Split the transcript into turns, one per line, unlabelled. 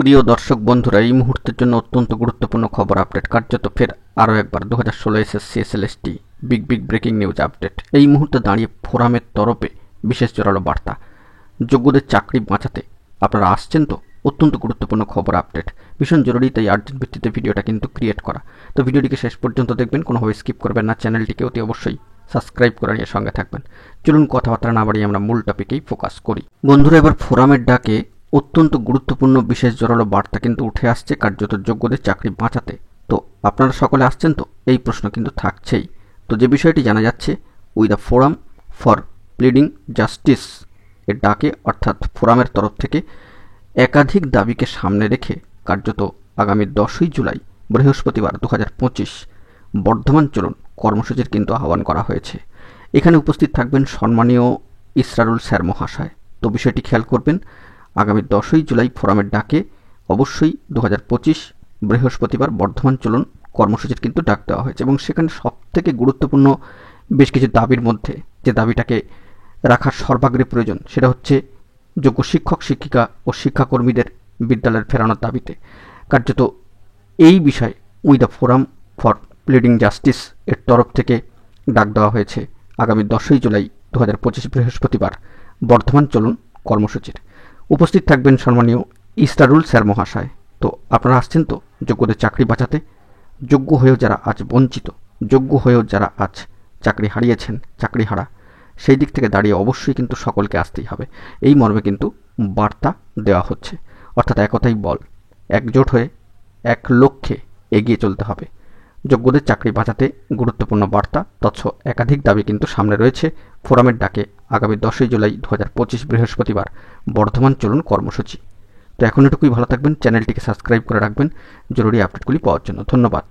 প্রিয় দর্শক বন্ধুরা, এই মুহূর্তের জন্য অত্যন্ত গুরুত্বপূর্ণ খবর আপডেট। কার্যত ফের আরও একবার 2016 SSC SLST big breaking news update. এই মুহূর্তে দাঁড়িয়ে ফোরামের তরফে বিশেষ জোরালো বার্তা। যোগ্যদের চাকরি বাঁচাতে আপনারা আসছেন তো? অত্যন্ত গুরুত্বপূর্ণ খবর আপডেট, ভীষণ জরুরি, তাই আর্জেন্ট ভিত্তিতে ভিডিওটা কিন্তু ক্রিয়েট করা। তো ভিডিওটিকে শেষ পর্যন্ত দেখবেন, কোনোভাবে স্কিপ করবেন না। চ্যানেলটিকে অতি অবশ্যই সাবস্ক্রাইব করে নিয়ে সঙ্গে থাকবেন। চলুন কথাবার্তা না বাড়িয়ে আমরা মূল টপিকেই ফোকাস করি। বন্ধুরা, এবার ফোরামের ডাকে অত্যন্ত গুরুত্বপূর্ণ বিশেষ জোরালো বার্তা কিন্তু উঠে আসছে কার্যত যোগ্যদের চাকরি বাঁচাতে। তো আপনারা সকলে আসছেন তো? এই প্রশ্ন কিন্তু থাকছেই। তো যে বিষয়টি জানা যাচ্ছে, we the forum for pleading justice এর ডাকে, অর্থাৎ ফোরামের তরফ থেকে একাধিক দাবিকে সামনে রেখে কার্যত আগামী 10ই জুলাই বৃহস্পতিবার 2025 বর্ধমান চলুন কর্মসূচির কিন্তু আহ্বান করা হয়েছে। এখানে উপস্থিত থাকবেন সম্মানীয় ইসরারুল স্যার মহাশয়। তো বিষয়টি খেয়াল করবেন, আগামী 10ই জুলাই ফোরামের ডাকে অবশ্যই 2025 বৃহস্পতিবার বর্ধমান চলুন কর্মসূচির কিন্তু ডাক দেওয়া হয়েছে, এবং সেখানে সবথেকে গুরুত্বপূর্ণ বেশ কিছু দাবির মধ্যে যে দাবিটাকে রাখার সর্বাগ্রে প্রয়োজন, সেটা হচ্ছে যোগ্য শিক্ষক শিক্ষিকা ও শিক্ষাকর্মীদের বিদ্যালয়ের ফেরানোর দাবিতে। কার্যত এই বিষয়ে we the forum for pleading justice এর তরফ থেকে ডাক দেওয়া হয়েছে আগামী 10ই জুলাই 2025 বৃহস্পতিবার বর্ধমান চলুন কর্মসূচির। উপস্থিত থাকবেন সম্মানীয় ইসরারুল স্যার মহাশয়। তো আপনারা আসছেন তো যোগ্যদের চাকরি বাঁচাতে? যোগ্য হয়েও যারা আজ বঞ্চিত, যোগ্য হয়েও যারা আজ চাকরি হারিয়েছেন, চাকরি হারা, সেই দিক থেকে দাঁড়িয়ে অবশ্যই কিন্তু সকলকে আসতেই হবে, এই মর্মে কিন্তু বার্তা দেওয়া হচ্ছে। অর্থাৎ একথাই বল, একজোট হয়ে এক লক্ষ্যে এগিয়ে চলতে হবে। যোগ্যদের চাকরি বাঁচাতে গুরুত্বপূর্ণ বার্তা, তৎস একাধিক দাবি কিন্তু সামনে রয়েছে ফোরামের ডাকে আগামী 10ই জুলাই 2025 বৃহস্পতিবার বর্ধমান চলুন কর্মসূচি। তো এখন এটুকুই, ভালো থাকবেন, চ্যানেলটিকে সাবস্ক্রাইব করে রাখবেন জরুরি আপডেটগুলি পাওয়ার জন্য। ধন্যবাদ।